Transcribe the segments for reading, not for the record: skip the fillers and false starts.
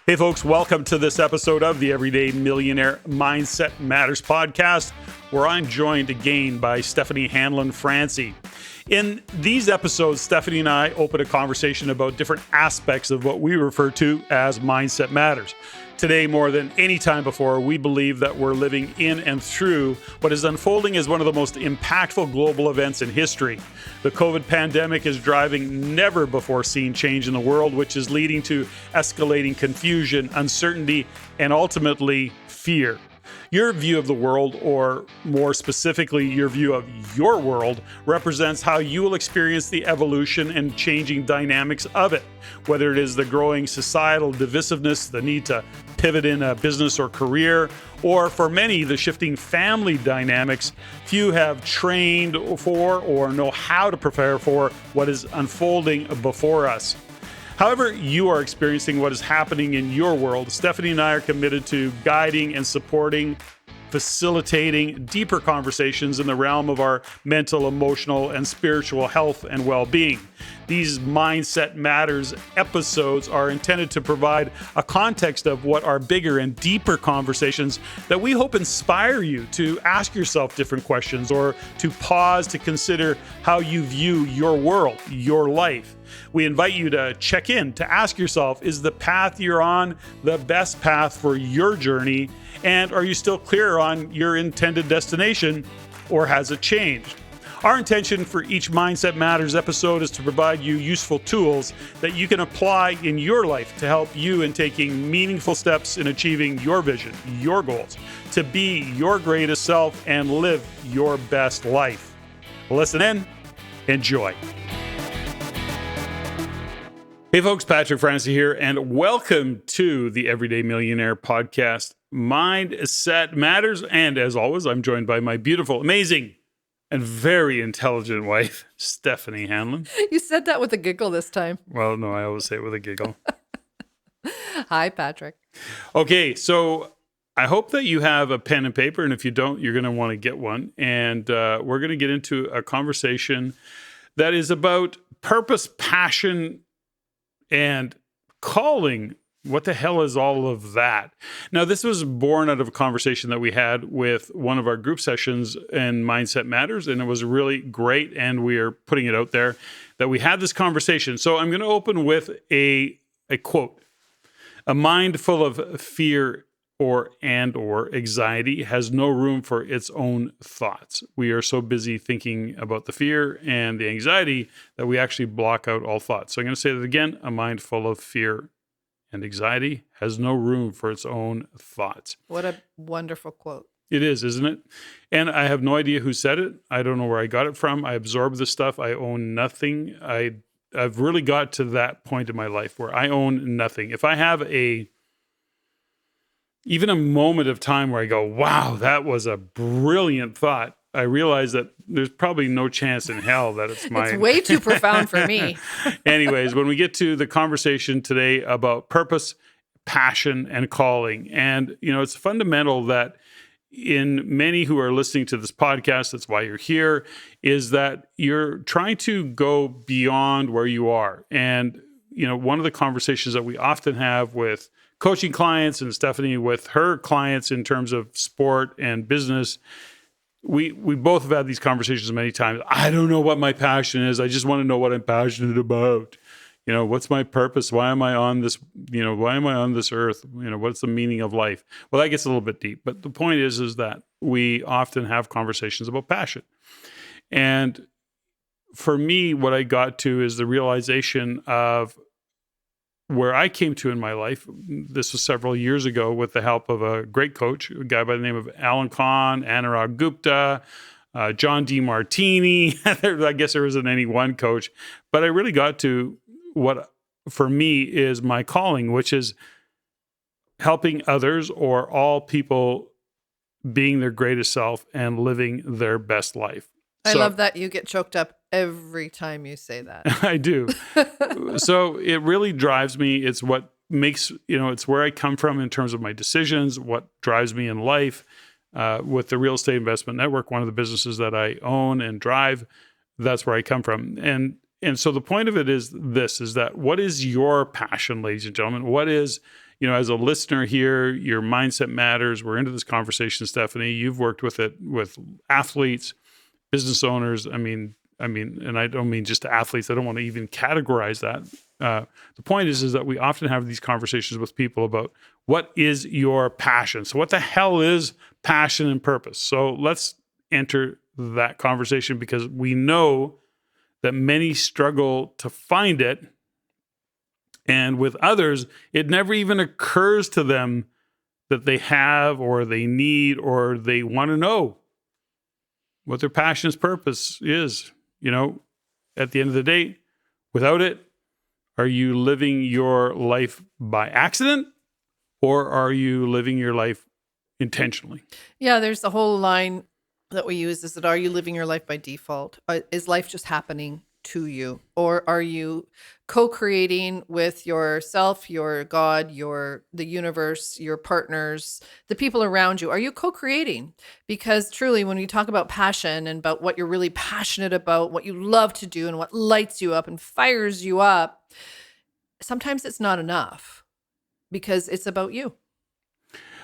Hey folks, welcome to this episode of the Everyday Millionaire MindSet Matters podcast, where I'm joined again by Steffany Hanlon-Francie. In these episodes, Steffany and I open a conversation about different aspects of what we refer to as mindset matters. Today, more than any time before, we believe that we're living in and through what is unfolding as one of the most impactful global events in history. The COVID pandemic is driving never-before-seen change in the world, which is leading to escalating confusion, uncertainty, and ultimately fear. Your view of the world, or more specifically, your view of your world, represents how you will experience the evolution and changing dynamics of it. Whether it is the growing societal divisiveness, the need to pivot in a business or career, or for many, the shifting family dynamics, few have trained for or know how to prepare for what is unfolding before us. However you are experiencing what is happening in your world, Steffany and I are committed to guiding and supporting, facilitating deeper conversations in the realm of our mental, emotional, and spiritual health and well-being. These Mindset Matters episodes are intended to provide a context of what are bigger and deeper conversations that we hope inspire you to ask yourself different questions or to pause to consider how you view your world, your life. We invite you to check in, to ask yourself, is the path you're on the best path for your journey? And are you still clear on your intended destination, or has it changed? Our intention for each Mindset Matters episode is to provide you useful tools that you can apply in your life to help you in taking meaningful steps in achieving your vision, your goals, to be your greatest self and live your best life. Listen in, enjoy. Hey folks, Patrick Francie here, and welcome to the Everyday Millionaire podcast, Mindset Matters. And as always, I'm joined by my beautiful, amazing, and very intelligent wife, Steffany Hanlon. You said that with a giggle this time. Well, no, I always say it with a giggle. Hi, Patrick. Okay, so I hope that you have a pen and paper, and if you don't, you're going to want to get one. And we're going to get into a conversation that is about purpose, passion, and calling. What the hell is all of that? Now, this was born out of a conversation that we had with one of our group sessions in Mindset Matters, and it was really great, and we are putting it out there that we had this conversation. So I'm going to open with a quote. A mind full of fear or anxiety has no room for its own thoughts. We are so busy thinking about the fear and the anxiety that we actually block out all thoughts. So I'm going to say that again. A mind full of fear and anxiety has no room for its own thoughts. What a wonderful quote. It is, isn't it? And I have no idea who said it. I don't know where I got it from. I absorb this stuff. I own nothing. I've really got to that point in my life where I own nothing. If I have even a moment of time where I go, wow, that was a brilliant thought, I realize that there's probably no chance in hell that it's mine. It's way too profound for me. Anyways, when we get to the conversation today about purpose, passion, and calling, and it's fundamental that in many who are listening to this podcast, that's why you're here, is that you're trying to go beyond where you are. And one of the conversations that we often have with coaching clients, and Steffany with her clients in terms of sport and business, we both have had these conversations many times. I don't know what my passion is. I just want to know what I'm passionate about. What's my purpose? Why am I on this? Why am I on this earth? What's the meaning of life? Well, that gets a little bit deep, but the point is that we often have conversations about passion. And for me, what I got to is the realization of where I came to in my life. This was several years ago with the help of a great coach, a guy by the name of Alan Khan, Anurag Gupta, John DeMartini. I guess there wasn't any one coach, but I really got to what for me is my calling, which is helping others or all people being their greatest self and living their best life. I love that you get choked up every time you say that. I do. So it really drives me. It's what makes, it's where I come from in terms of my decisions, what drives me in life. With the Real Estate Investment Network, one of the businesses that I own and drive, that's where I come from. And so the point of it is this, is that what is your passion, ladies and gentlemen? What is, as a listener here, your mindset matters. We're into this conversation, Steffany. You've worked with it with athletes, business owners. I mean, and I don't mean just athletes. I don't want to even categorize that. The point is that we often have these conversations with people about what is your passion. So what the hell is passion and purpose? So let's enter that conversation, because we know that many struggle to find it. And with others, it never even occurs to them that they have, or they need, or they want to know what their passion's purpose is. At the end of the day, without it, are you living your life by accident, or are you living your life intentionally? Yeah, there's a whole line that we use, is that, are you living your life by default? Is life just happening to you? Or are you co-creating with yourself, your God, the universe, your partners, the people around you? Are you co-creating? Because truly, when we talk about passion and about what you're really passionate about, what you love to do and what lights you up and fires you up, sometimes it's not enough, because it's about you.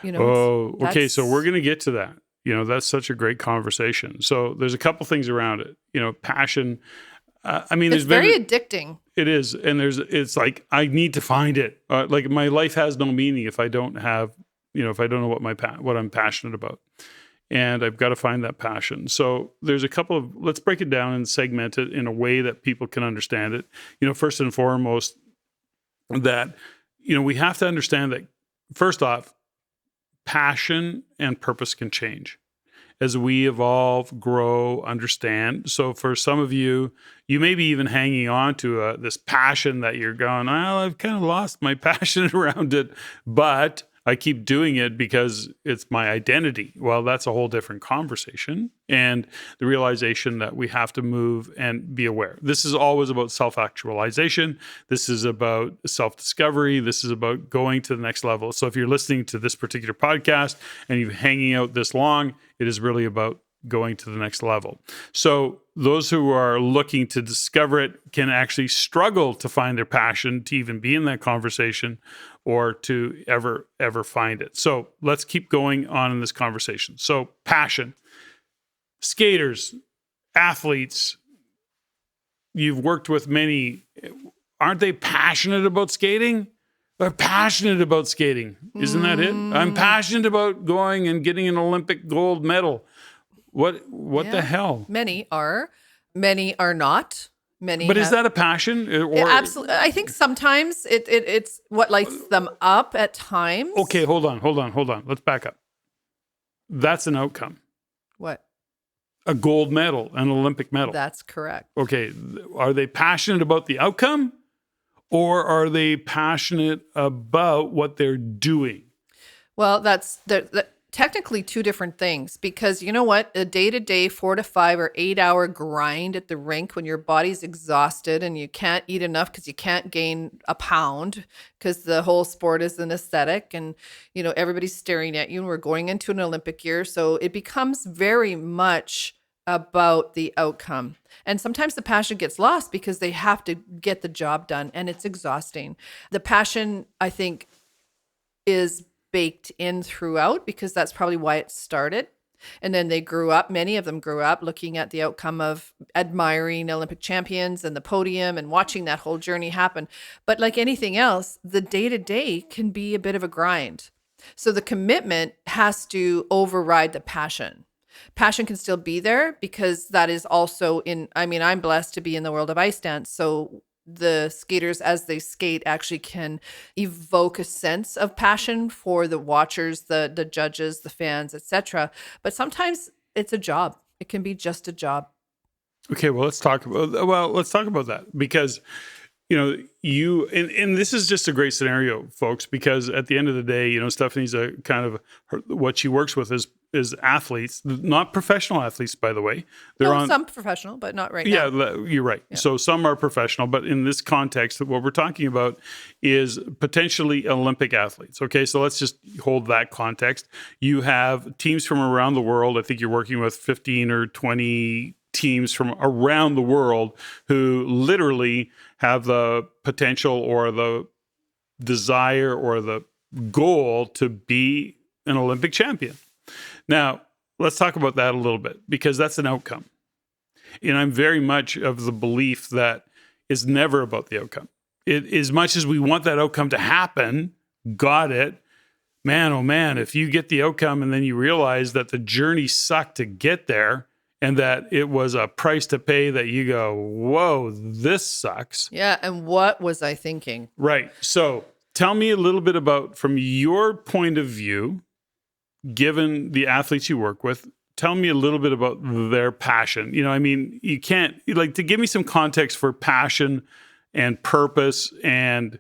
Okay. So we're going to get to that. That's such a great conversation. So there's a couple things around it. Passion. It's very addicting. It is. And it's like, I need to find it. Like, my life has no meaning if I don't have, if I don't know what I'm passionate about. And I've got to find that passion. So there's a couple of, let's break it down and segment it in a way that people can understand it. First and foremost, that, we have to understand that, first off, passion and purpose can change as we evolve, grow, understand. So for some of you, you may be even hanging on to this passion that you're going, well, I've kind of lost my passion around it, but I keep doing it because it's my identity. Well, that's a whole different conversation. And the realization that we have to move and be aware. This is always about self-actualization. This is about self-discovery. This is about going to the next level. So if you're listening to this particular podcast and you're hanging out this long, it is really about going to the next level. So those who are looking to discover it can actually struggle to find their passion, to even be in that conversation, or to ever find it. So let's keep going on in this conversation. So passion. Skaters, athletes, you've worked with many. Aren't they passionate about skating? They're passionate about skating. Isn't that it? I'm passionate about going and getting an Olympic gold medal. What the hell? Many are not. But is that a passion? Or absolutely. I think sometimes it's what lights them up at times. Okay, hold on. Let's back up. That's an outcome. What? A gold medal, an Olympic medal. That's correct. Okay, are they passionate about the outcome, or are they passionate about what they're doing? Well, that's technically two different things, because you know what? A day-to-day 4 to 5 or 8 hour grind at the rink when your body's exhausted and you can't eat enough because you can't gain a pound, because the whole sport is an aesthetic, and everybody's staring at you, and we're going into an Olympic year. So it becomes very much about the outcome. And sometimes the passion gets lost because they have to get the job done, and it's exhausting. The passion, I think, is baked in throughout, because that's probably why it started. And then many of them grew up looking at the outcome of admiring Olympic champions and the podium and watching that whole journey happen. But like anything else, the day-to-day can be a bit of a grind. So the commitment has to override the passion. Passion can still be there, because that is also I'm blessed to be in the world of ice dance. So the skaters, as they skate, actually can evoke a sense of passion for the watchers, the judges, the fans, etc. But sometimes it's a job. It can be just a job. Okay, let's talk about that, because you and this is just a great scenario, folks, because at the end of the day, Steffany's a kind of what she works with is athletes, not professional athletes, by the way. Some professional, but not right now. Yeah, you're right. Yeah. So some are professional, but in this context, what we're talking about is potentially Olympic athletes. Okay, so let's just hold that context. You have teams from around the world. I think you're working with 15 or 20 teams from around the world who literally have the potential or the desire or the goal to be an Olympic champion. Now, let's talk about that a little bit, because that's an outcome. And I'm very much of the belief that it's never about the outcome. As much as we want that outcome to happen, got it, man, oh man, if you get the outcome and then you realize that the journey sucked to get there and that it was a price to pay that you go, whoa, this sucks. Yeah. And what was I thinking? Right. So tell me a little bit about, from your point of view, given the athletes you work with, tell me a little bit about their passion. You know, I mean, you can't, like, to give me some context for passion and purpose and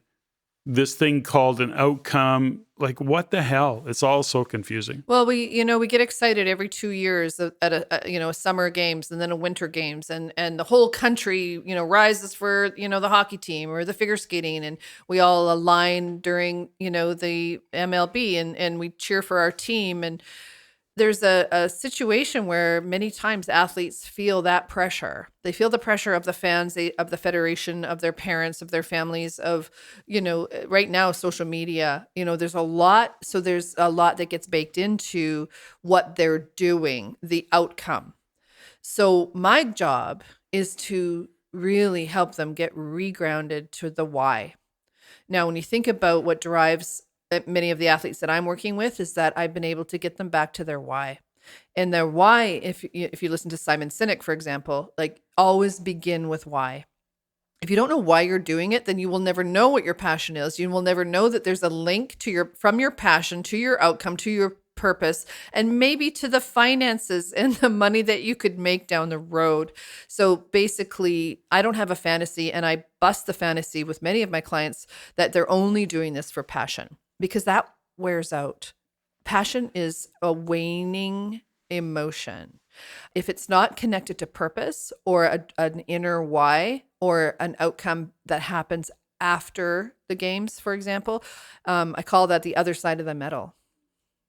this thing called an outcome. Like, what the hell? It's all so confusing. Well, we get excited every 2 years at a summer games and then a winter games, and the whole country, rises for, the hockey team or the figure skating, and we all align during, the MLB and we cheer for our team. And there's a situation where many times athletes feel that pressure. They feel the pressure of the fans, of the federation, of their parents, of their families, of, right now, social media. There's a lot. So there's a lot that gets baked into what they're doing, the outcome. So my job is to really help them get regrounded to the why. Now, when you think about what drives many of the athletes that I'm working with, is that I've been able to get them back to their why. And their why, if you listen to Simon Sinek, for example, like, always begin with why. If you don't know why you're doing it, then you will never know what your passion is. You will never know that there's a link to from your passion to your outcome, to your purpose, and maybe to the finances and the money that you could make down the road. So basically, I don't have a fantasy, and I bust the fantasy with many of my clients that they're only doing this for passion, because that wears out. Passion is a waning emotion. If it's not connected to purpose or an inner why or an outcome that happens after the games, for example, I call that the other side of the medal.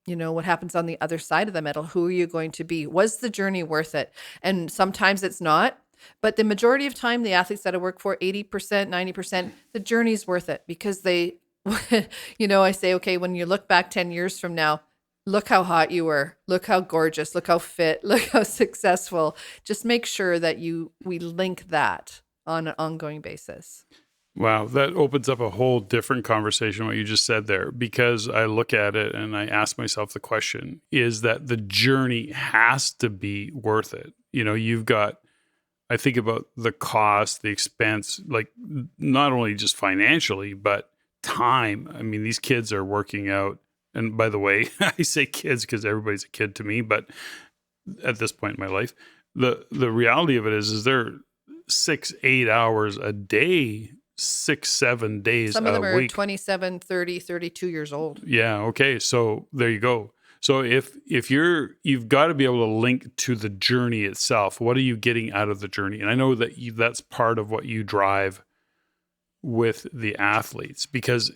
What happens on the other side of the medal? Who are you going to be? Was the journey worth it? And sometimes it's not. But the majority of time, the athletes that I work for, 80%, 90%, the journey's worth it, because they, I say, okay, when you look back 10 years from now, look how hot you were. Look how gorgeous. Look how fit. Look how successful. Just make sure that we link that on an ongoing basis. Wow, that opens up a whole different conversation, what you just said there, because I look at it and I ask myself the question, is that the journey has to be worth it. I think about the cost, the expense, like, not only just financially, but time. I mean, these kids are working out. And by the way, I say kids because everybody's a kid to me, but at this point in my life, the reality of it is they're 6-8 hours a day, 6-7 days a week. Some of them are 27, 30, 32 years old. Yeah. Okay. So there you go. So if you've got to be able to link to the journey itself. What are you getting out of the journey? And I know that that's part of what you drive with the athletes, because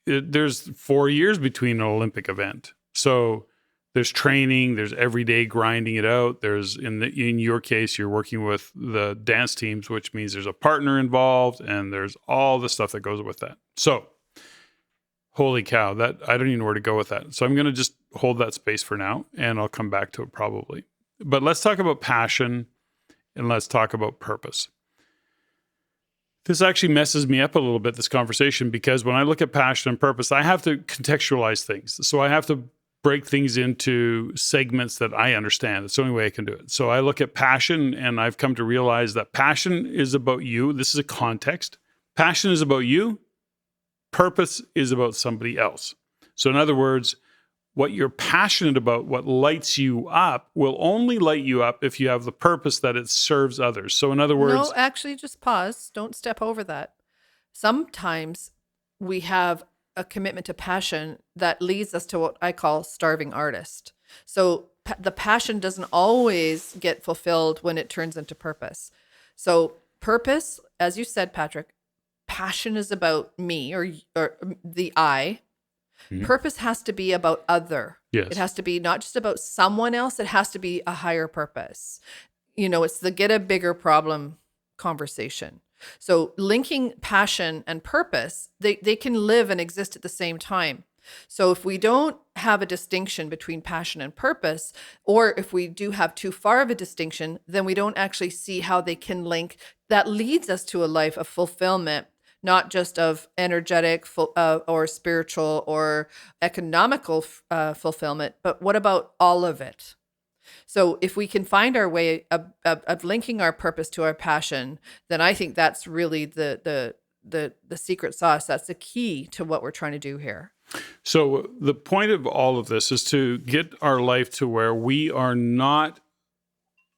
there's 4 years between an Olympic event. So there's training, there's everyday grinding it out. There's, in your case, you're working with the dance teams, which means there's a partner involved, and there's all the stuff that goes with that. So holy cow, that I don't even know where to go with that. So I'm going to just hold that space for now, and I'll come back to it probably. But let's talk about passion, and let's talk about purpose. This actually messes me up a little bit, this conversation, because when I look at passion and purpose, I have to contextualize things. So I have to break things into segments that I understand. It's the only way I can do it. So I look at passion, and I've come to realize that passion is about you. This is a context. Passion is about you. Purpose is about somebody else. So in other words, what you're passionate about, what lights you up, will only light you up if you have the purpose that it serves others. So in other words... No, actually, just pause. Don't step over that. Sometimes we have a commitment to passion that leads us to what I call starving artist. So the passion doesn't always get fulfilled when it turns into purpose. So purpose, as you said, Patrick, passion is about me or the I. Mm-hmm. Purpose has to be about other. Yes. It has to be not just about someone else. It has to be a higher purpose. It's the get a bigger problem conversation. So linking passion and purpose, they can live and exist at the same time. So if we don't have a distinction between passion and purpose, or if we do have too far of a distinction, then we don't actually see how they can link. That leads us to a life of fulfillment, not just of energetic or spiritual or economical fulfillment, but what about all of it? So if we can find our way of linking our purpose to our passion, then I think that's really the secret sauce. That's the key to what we're trying to do here. So the point of all of this is to get our life to where we are not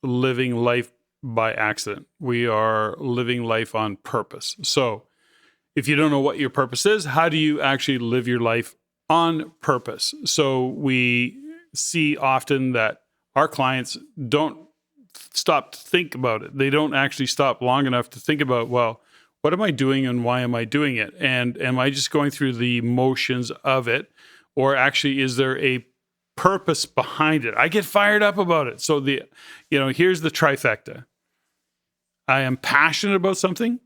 living life by accident. We are living life on purpose. So if you don't know what your purpose is, how do you actually live your life on purpose? So we see often that our clients don't stop to think about it. They don't actually stop long enough to think about, well, what am I doing and why am I doing it? And am I just going through the motions of it? Or actually, is there a purpose behind it? I get fired up about it. So here's the trifecta. I am passionate about something.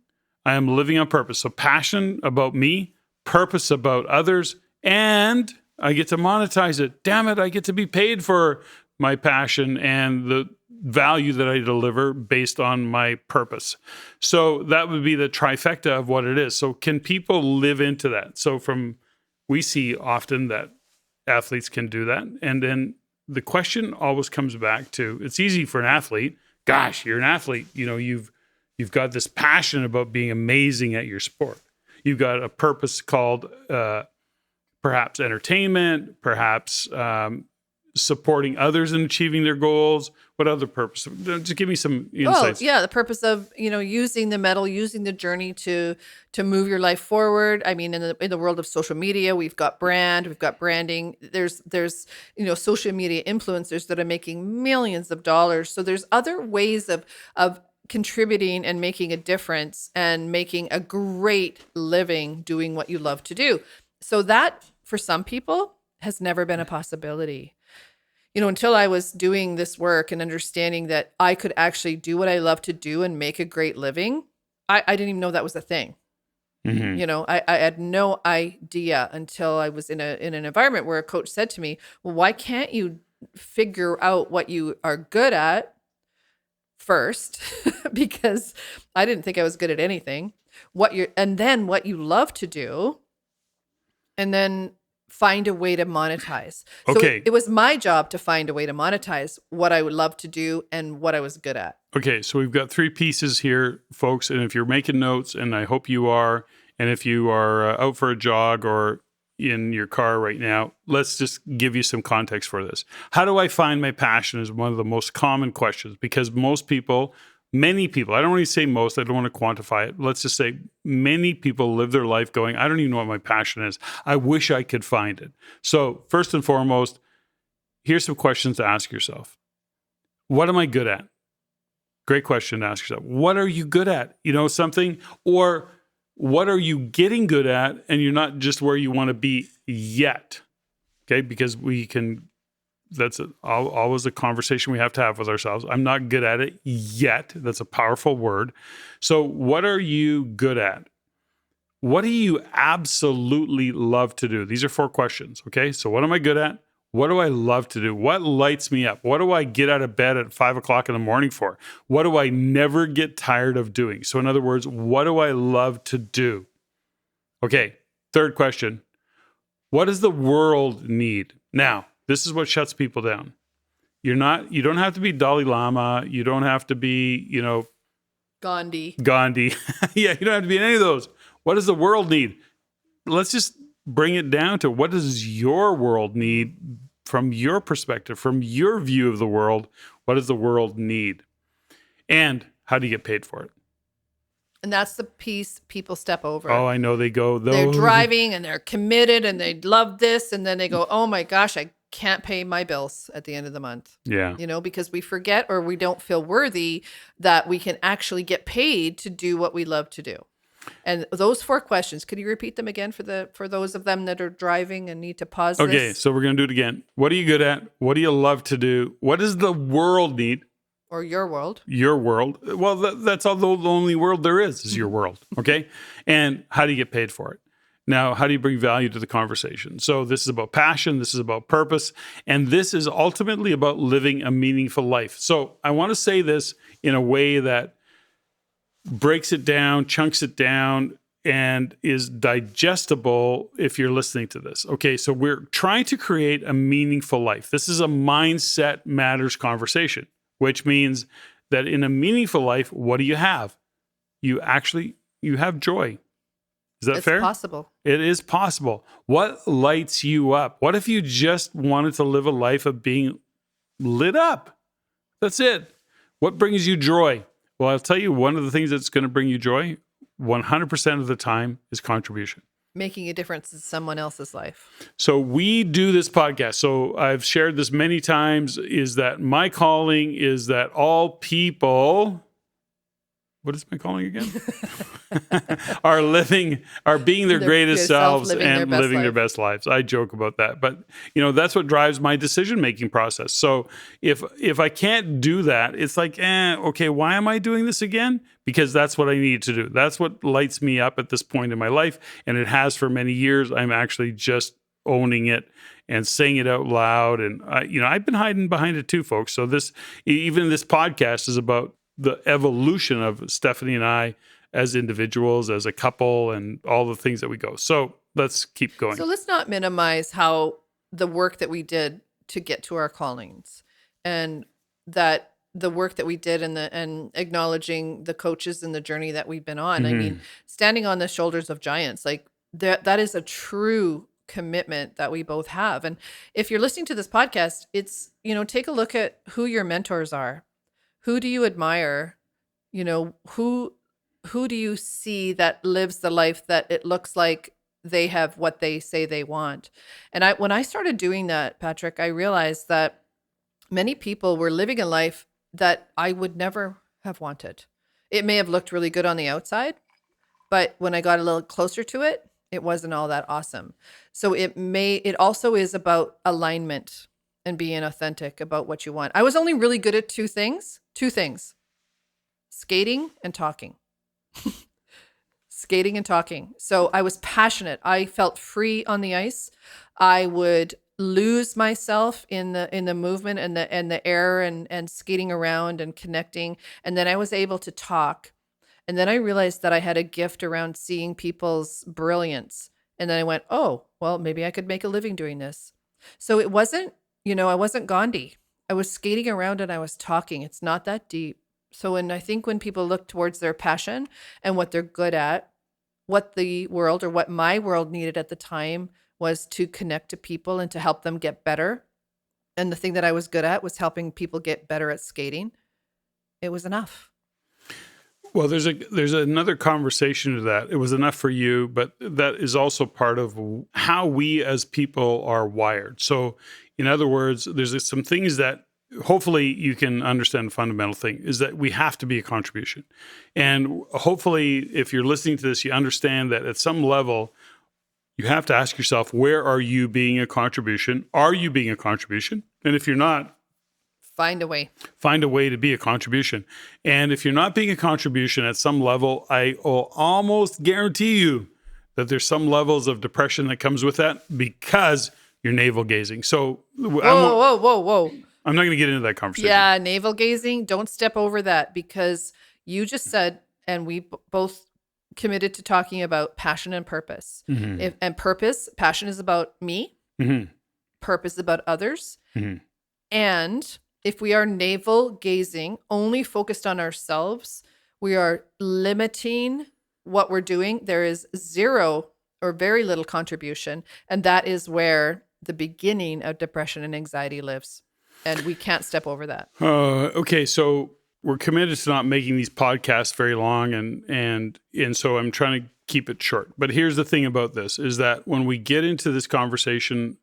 I am living on purpose. So passion about me, purpose about others, and I get to monetize it. Damn it, I get to be paid for my passion and the value that I deliver based on my purpose. So that would be the trifecta of what it is. So can people live into that? So we see often that athletes can do that. And then the question always comes back to, it's easy for an athlete. Gosh, you're an athlete. You've got this passion about being amazing at your sport. You've got a purpose called perhaps entertainment, perhaps supporting others in achieving their goals. What other purpose? Just give me some insights. Oh, yeah, the purpose of, using the medal, using the journey to move your life forward. I mean, in the world of social media, we've got brand, we've got branding. There's social media influencers that are making millions of dollars. So there's other ways of contributing and making a difference and making a great living doing what you love to do. So that, for some people, has never been a possibility. Until I was doing this work and understanding that I could actually do what I love to do and make a great living, I didn't even know that was a thing. Mm-hmm. I had no idea until I was in an environment where a coach said to me, well, why can't you figure out what you are good at first? Because I didn't think I was good at anything. And then what you love to do, and then find a way to monetize. So okay. It was my job to find a way to monetize what I would love to do and what I was good at. Okay, so we've got 3 pieces here, folks. And if you're making notes, and I hope you are, and if you are out for a jog or in your car right now, let's just give you some context for this. How do I find my passion is one of the most common questions, because many people, I don't want to say most, I don't want to quantify it. Let's just say many people live their life going, I don't even know what my passion is. I wish I could find it. So first and foremost, here's some questions to ask yourself. What am I good at? Great question to ask yourself. What are you good at? Something, or what are you getting good at and you're not just where you want to be yet? Okay, because that's always a conversation we have to have with ourselves. I'm not good at it yet. That's a powerful word. So what are you good at? What do you absolutely love to do? These are 4 questions, okay? So what am I good at? What do I love to do? What lights me up? What do I get out of bed at 5 o'clock in the morning for? What do I never get tired of doing? So in other words, what do I love to do? Okay, 3rd question. What does the world need? Now, this is what shuts people down. You don't have to be Dalai Lama. You don't have to be, Gandhi. Yeah, you don't have to be in any of those. What does the world need? Let's just bring it down to, what does your world need from your perspective, from your view of the world? What does the world need? And how do you get paid for it? And that's the piece people step over. Oh, I know. They're driving and they're committed and they love this. And then they go, oh my gosh, I can't pay my bills at the end of the month. Yeah. Because we forget, or we don't feel worthy that we can actually get paid to do what we love to do. And those 4 questions, could you repeat them again for those of them that are driving and need to pause this? Okay, so we're going to do it again. What are you good at? What do you love to do? What does the world need? Or your world. Your world. Well, that's all the only world there is your world. Okay. And how do you get paid for it? Now, how do you bring value to the conversation? So this is about passion. This is about purpose. And this is ultimately about living a meaningful life. So I want to say this in a way that breaks it down, chunks it down, and is digestible if you're listening to this. Okay, so we're trying to create a meaningful life. This is a mindset matters conversation, which means that in a meaningful life, what do you have? You have joy. Is that fair? It's possible. It is possible. What lights you up? What if you just wanted to live a life of being lit up? That's it. What brings you joy? Well, I'll tell you, one of the things that's going to bring you joy 100% of the time is contribution. Making a difference in someone else's life. So we do this podcast. So I've shared this many times, is that my calling is that all people, what is my calling again? are being their greatest selves and living their best lives. I joke about that, but that's what drives my decision-making process. So if I can't do that, it's like, okay, why am I doing this again? Because that's what I need to do. That's what lights me up at this point in my life. And it has for many years. I'm actually just owning it and saying it out loud. And I've been hiding behind it too, folks. So even this podcast is about the evolution of Steffany and I as individuals, as a couple, and all the things that we go. So let's keep going. So let's not minimize how the work that we did to get to our callings, and that the work that we did and acknowledging the coaches and the journey that we've been on. I mean, standing on the shoulders of giants, like that is a true commitment that we both have. And if you're listening to this podcast, it's, take a look at who your mentors are. Who do you admire? Who do you see that lives the life that it looks like they have what they say they want? And when I started doing that, Patrick, I realized that many people were living a life that I would never have wanted. It may have looked really good on the outside, but when I got a little closer to it, it wasn't all that awesome. So it also is about alignment and being authentic about what you want. I was only really good at two things, skating and talking. Skating and talking. So I was passionate. I felt free on the ice. I would lose myself in the movement and the air and skating around and connecting. And then I was able to talk. And then I realized that I had a gift around seeing people's brilliance. And then I went, oh, well, maybe I could make a living doing this. So it wasn't, I wasn't Gandhi. I was skating around and I was talking. It's not that deep. So I think when people look towards their passion and what they're good at, what the world or what my world needed at the time was to connect to people and to help them get better. And the thing that I was good at was helping people get better at skating. It was enough. Well, there's another conversation to that. It was enough for you, but that is also part of how we as people are wired. So in other words, there's some things that hopefully you can understand. The fundamental thing is that we have to be a contribution. And hopefully if you're listening to this, you understand that at some level, you have to ask yourself, where are you being a contribution? Are you being a contribution? And if you're not, find a way. Find a way to be a contribution. And if you're not being a contribution at some level, I will almost guarantee you that there's some levels of depression that comes with that because you're navel gazing. So whoa. I'm not going to get into that conversation. Yeah, navel gazing. Don't step over that, because you just said, and we both committed to talking about passion and purpose. Mm-hmm. Passion is about me. Mm-hmm. Purpose is about others. Mm-hmm. And if we are navel gazing, only focused on ourselves, we are limiting what we're doing. There is zero or very little contribution. And that is where the beginning of depression and anxiety lives. And we can't step over that. Okay, so we're committed to not making these podcasts very long, and so I'm trying to keep it short. But here's the thing about this, is that when we get into this conversation,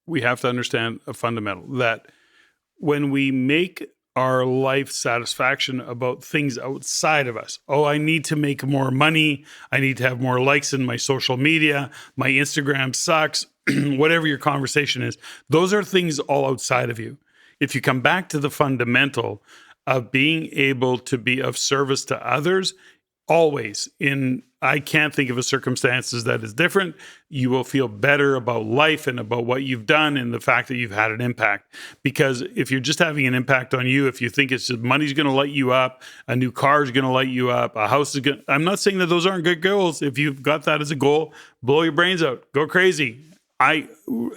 we have to understand a fundamental, that when we make our life satisfaction about things outside of us, I need to make more money, I need to have more likes in my social media, my Instagram sucks, whatever your conversation is, those are things all outside of you. If you come back to the fundamental of being able to be of service to others, always I can't think of a circumstances that is different. You will feel better about life and about what you've done and the fact that you've had an impact. Because if you're just having an impact on you, if you think it's just money's going to light you up, a new car is going to light you up, a house is going to, I'm not saying that those aren't good goals. If you've got that as a goal, blow your brains out, go crazy. I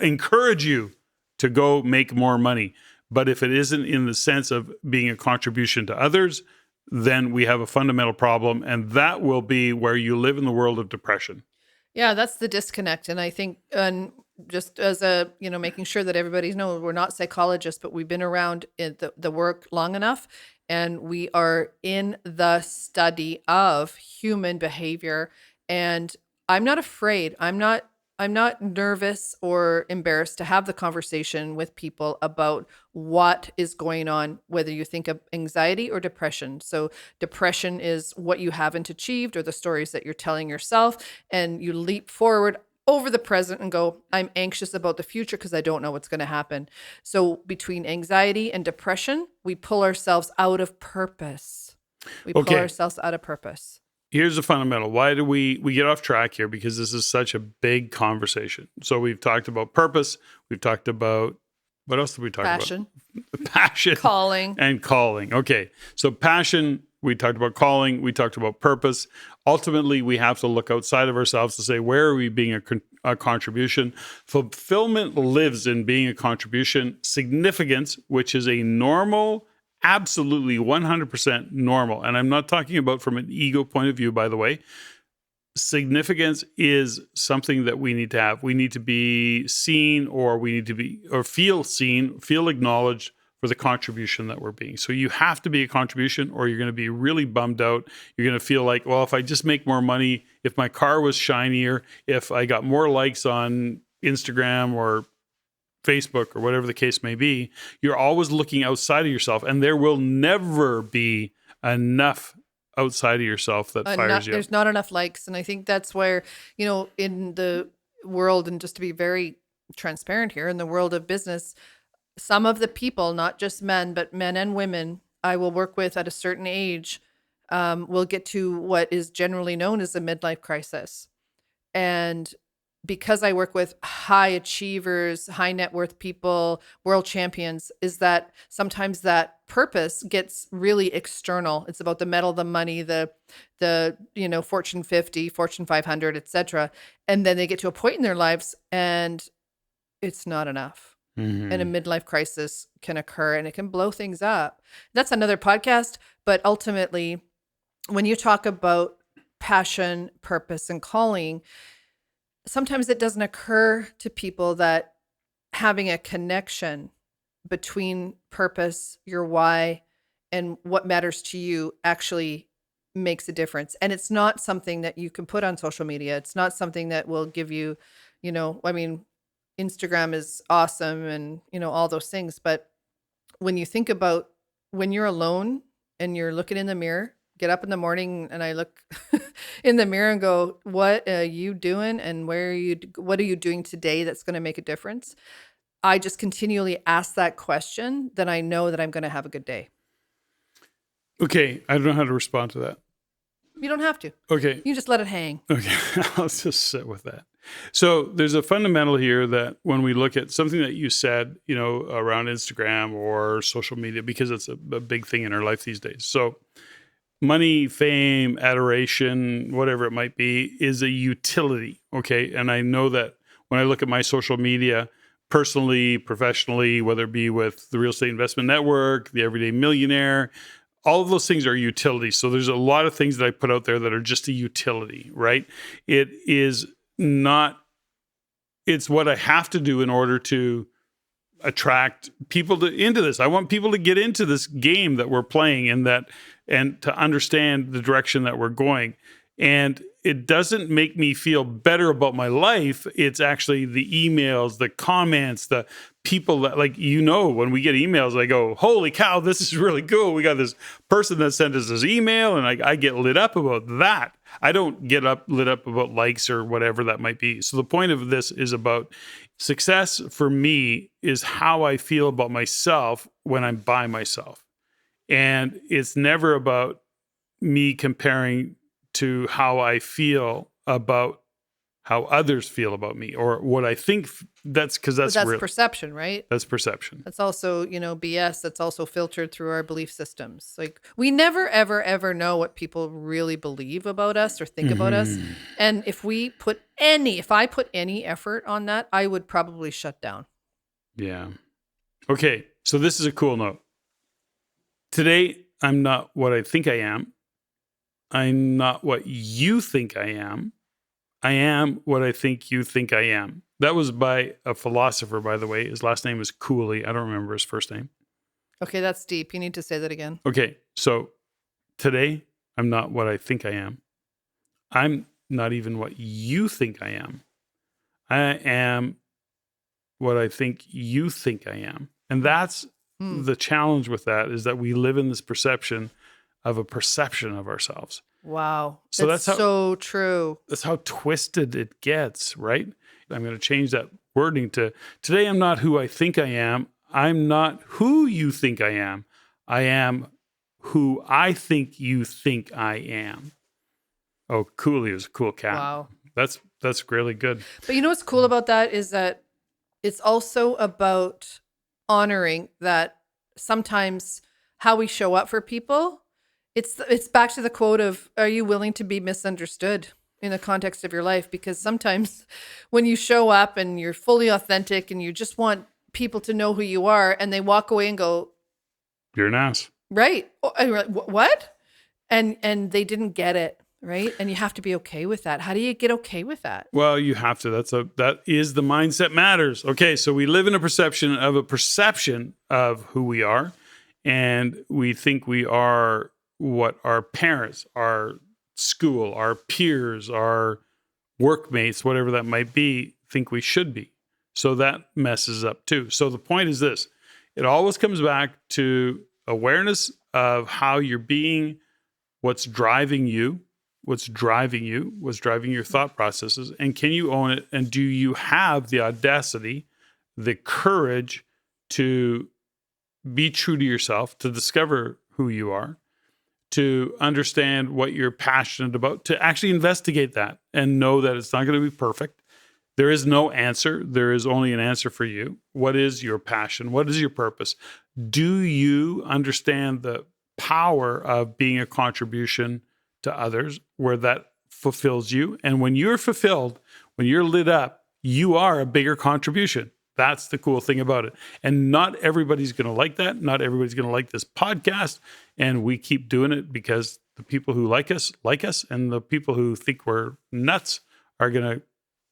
encourage you to go make more money. But if it isn't in the sense of being a contribution to others, then we have a fundamental problem, and that will be where you live in the world of depression. Yeah, that's the disconnect. And I think, and just as making sure that everybody knows, we're not psychologists, but we've been around in the work long enough, and we are in the study of human behavior. And I'm not afraid. I'm not nervous or embarrassed to have the conversation with people about what is going on, whether you think of anxiety or depression. So depression is what you haven't achieved or the stories that you're telling yourself, and you leap forward over the present and go, I'm anxious about the future because I don't know what's going to happen. So between anxiety and depression, we pull ourselves out of purpose. Here's the fundamental. Why do we get off track here? Because this is such a big conversation. So we've talked about purpose. We've talked about, what else did we talk about? Passion. Calling. And calling. Okay. So passion, we talked about calling. We talked about purpose. Ultimately, we have to look outside of ourselves to say, where are we being a contribution? Fulfillment lives in being a contribution. Significance, which is a normal, absolutely 100% normal. And I'm not talking about from an ego point of view, by the way. Significance is something that we need to have. We need to be seen, or we need to feel seen, feel acknowledged for the contribution that we're being. So you have to be a contribution, or you're going to be really bummed out. You're going to feel like, well, if I just make more money, if my car was shinier, if I got more likes on Instagram or Facebook or whatever the case may be, you're always looking outside of yourself, and there will never be enough outside of yourself that fires you. There's not enough likes. And I think that's where, in the world, and just to be very transparent here, in the world of business, some of the people, not just men, but men and women I will work with at a certain age will get to what is generally known as a midlife crisis. And because I work with high achievers, high net worth people, world champions, is that sometimes that purpose gets really external. It's about the medal, the money, the Fortune 50, Fortune 500, etc. And then they get to a point in their lives and it's not enough. Mm-hmm. And a midlife crisis can occur and it can blow things up. That's another podcast. But ultimately, when you talk about passion, purpose, and calling, sometimes it doesn't occur to people that having a connection between purpose, your why, and what matters to you actually makes a difference. And it's not something that you can put on social media. It's not something that will give you, Instagram is awesome and, all those things. But when you think about when you're alone and you're looking in the mirror, get up in the morning and I look in the mirror and go, what are you doing? And what are you doing today that's going to make a difference? I just continually ask that question, then I know that I'm going to have a good day. Okay. I don't know how to respond to that. You don't have to. Okay. You just let it hang. Okay. I'll just sit with that. So there's a fundamental here that when we look at something that you said, around Instagram or social media, because it's a big thing in our life these days. So money, fame, adoration, whatever it might be, is a utility. Okay. And I know that when I look at my social media, personally, professionally, whether it be with the Real Estate Investment Network, the Everyday Millionaire, all of those things are utilities. So there's a lot of things that I put out there that are just a utility, right? It is not, it's what I have to do in order to attract people into this. I want people to get into this game that we're playing and to understand the direction that we're going. And it doesn't make me feel better about my life. It's actually the emails, the comments, the people that, when we get emails, I go, holy cow, this is really cool. We got this person that sent us this email, and I get lit up about that. I don't get lit up about likes or whatever that might be. So the point of this is about success for me is how I feel about myself when I'm by myself. And it's never about me comparing to how I feel about how others feel about me, or what I think. That's real. Perception, right? That's perception. That's also, BS. That's also filtered through our belief systems. Like, we never, ever, ever know what people really believe about us or think about us. And if I put any effort on that, I would probably shut down. Yeah. Okay. So this is a cool note. Today, I'm not what I think I am. I'm not what you think I am. I am what I think you think I am. That was by a philosopher, by the way. His last name is Cooley. I don't remember his first name. Okay, that's deep. You need to say that again. Okay, so today, I'm not what I think I am. I'm not even what you think I am. I am what I think you think I am. And that's the challenge with that, is that we live in this perception of ourselves. Wow. So that's so true. That's how twisted it gets, right? I'm going to change that wording to, today I'm not who I think I am. I'm not who you think I am. I am who I think you think I am. Oh, Cooley is a cool cat. Wow. That's really good. But you know what's cool about that is that it's also about honoring that sometimes how we show up for people. It's back to the quote of, are you willing to be misunderstood in the context of your life? Because sometimes when you show up and you're fully authentic and you just want people to know who you are, and they walk away and go, "You're an ass." Right. What? And they didn't get it. Right. And you have to be okay with that. How do you get okay with that? Well, you have to. That is the mindset matters. Okay. So we live in a perception of who we are. And we think we are what our parents, our school, our peers, our workmates, whatever that might be, think we should be. So that messes up too. So the point is this: it always comes back to awareness of how you're being, what's driving you, what's driving your thought processes, and can you own it? And do you have the audacity, the courage to be true to yourself, to discover who you are, to understand what you're passionate about, to actually investigate that and know that it's not going to be perfect. There is no answer. There is only an answer for you. What is your passion? What is your purpose? Do you understand the power of being a contribution to others, where that fulfills you? And when you're fulfilled, when you're lit up, you are a bigger contribution. That's the cool thing about it. And not everybody's going to like that. Not everybody's going to like this podcast. And we keep doing it because the people who like us, and the people who think we're nuts are going to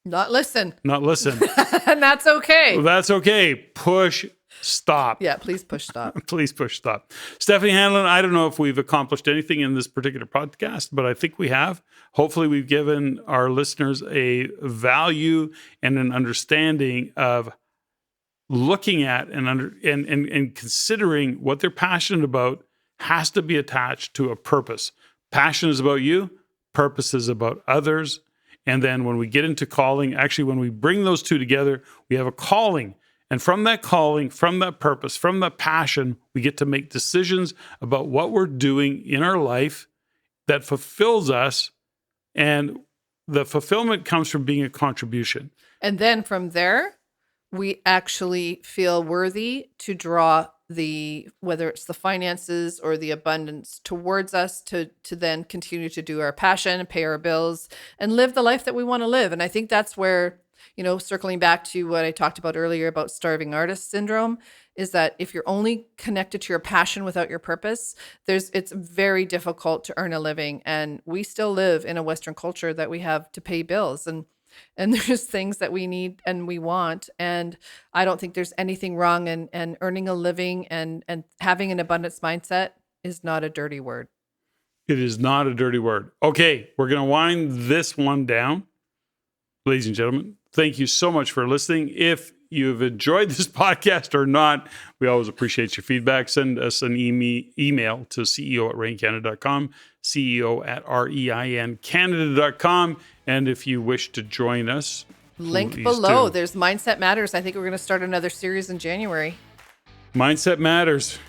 not listen. And that's okay. Well, that's okay. Push stop. Yeah, please push stop. Please push stop. Steffany Hanlon, I don't know if we've accomplished anything in this particular podcast, but I think we have. Hopefully we've given our listeners a value and an understanding of looking at and considering what they're passionate about has to be attached to a purpose. Passion is about you. Purpose is about others. And then when we get into calling, actually, when we bring those two together, we have a calling. And from that calling, from that purpose, from that passion, we get to make decisions about what we're doing in our life that fulfills us. And the fulfillment comes from being a contribution. And then from there, we actually feel worthy to draw whether it's the finances or the abundance towards us to then continue to do our passion, pay our bills, and live the life that we want to live. And I think that's where, circling back to what I talked about earlier about starving artist syndrome, is that if you're only connected to your passion without your purpose, it's very difficult to earn a living. And we still live in a Western culture that we have to pay bills. And there's things that we need and we want. And I don't think there's anything wrong in earning a living, and having an abundance mindset is not a dirty word. It is not a dirty word. Okay, we're going to wind this one down. Ladies and gentlemen, thank you so much for listening. If you've enjoyed this podcast or not, we always appreciate your feedback. Send us an email to ceo@reincanada.com, ceo@reincanada.com. And if you wish to join us, link below. There's Mindset Matters. I think we're going to start another series in January. Mindset Matters.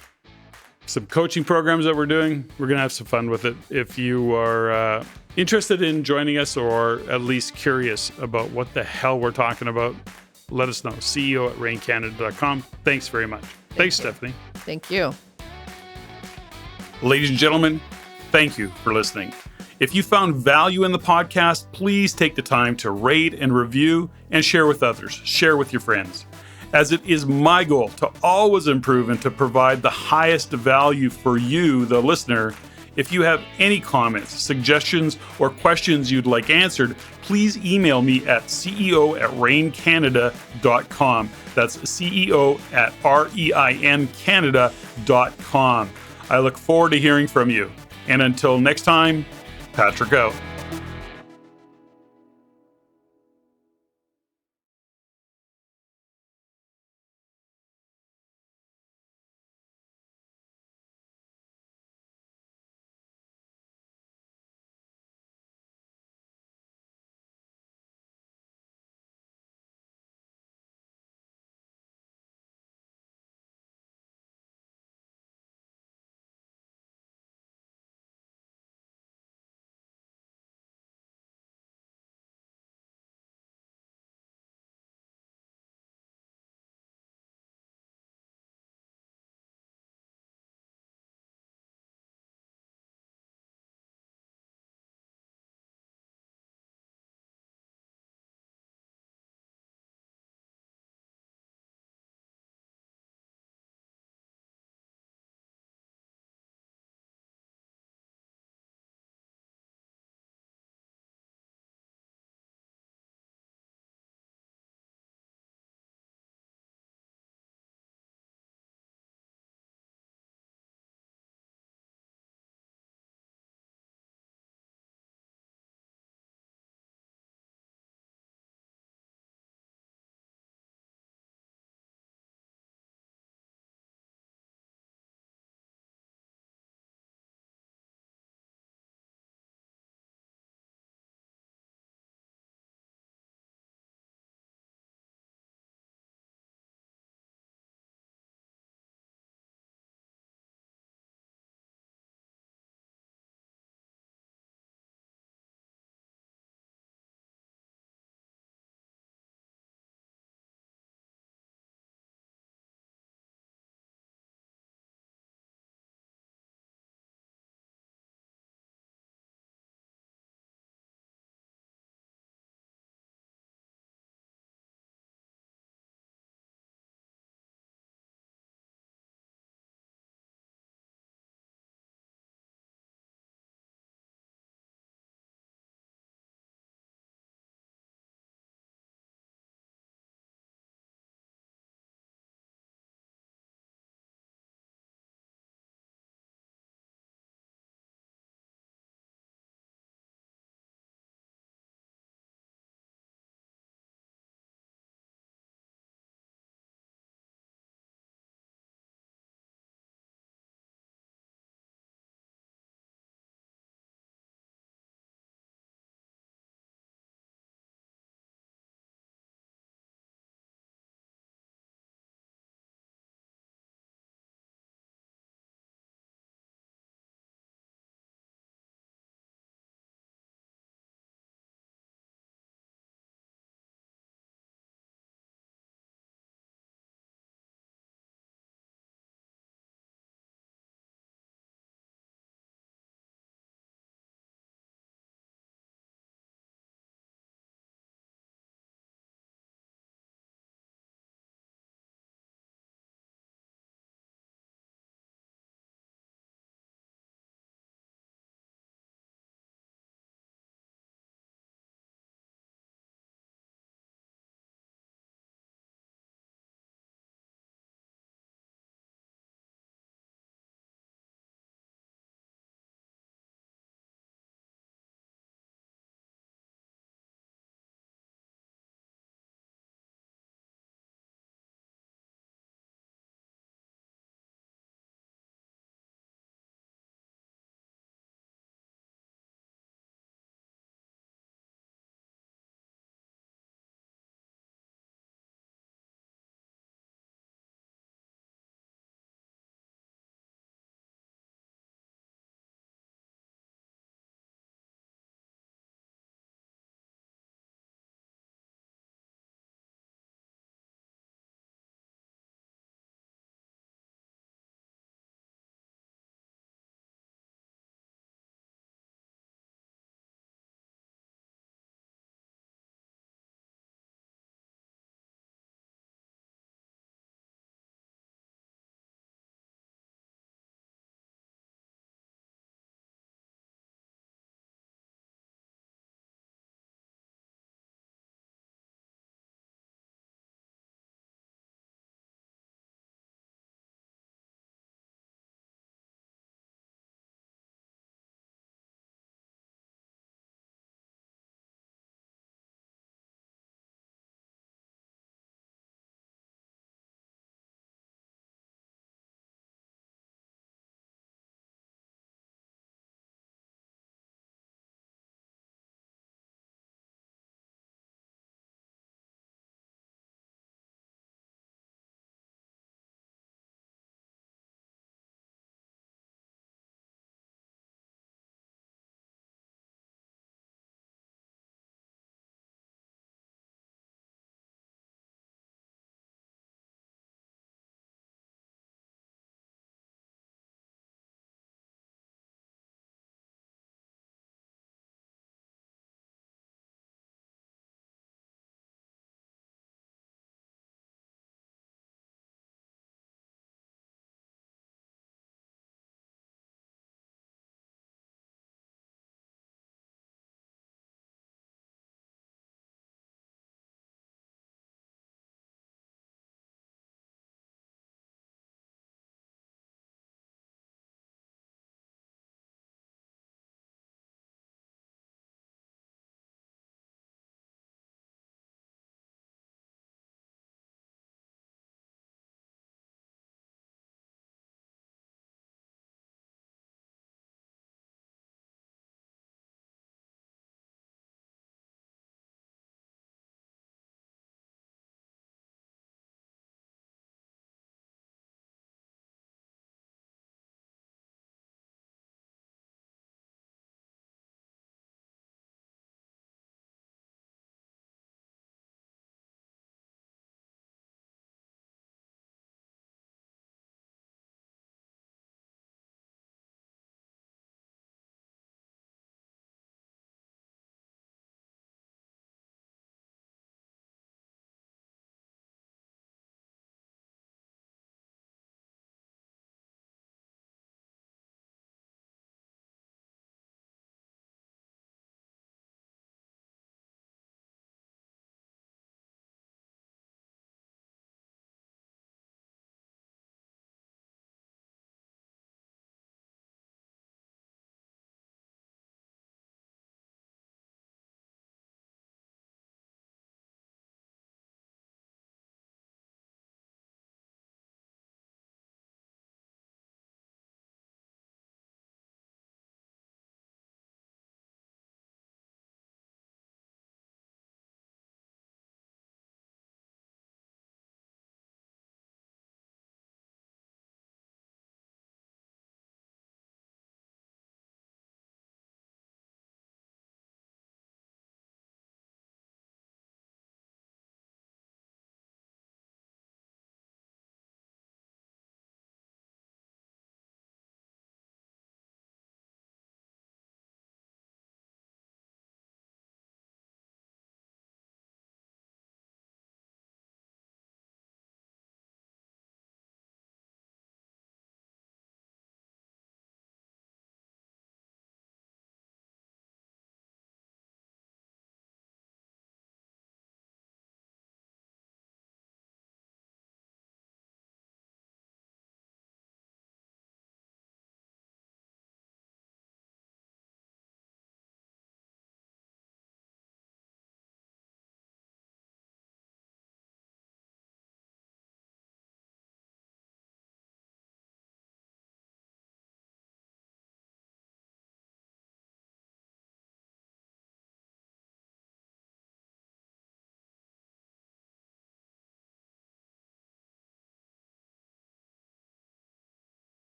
some coaching programs that we're doing. We're going to have some fun with it. If you are interested in joining us or at least curious about what the hell we're talking about, let us know. CEO@raincanada.com. Thanks very much. Thanks, Steffany. Thank you. Ladies and gentlemen, thank you for listening. If you found value in the podcast, please take the time to rate and review and share with others. Share with your friends. As it is my goal to always improve and to provide the highest value for you, the listener. If you have any comments, suggestions, or questions you'd like answered, please email me at ceo@raincanada.com. That's ceo@reincanada.com. I look forward to hearing from you. And until next time, Patrick out.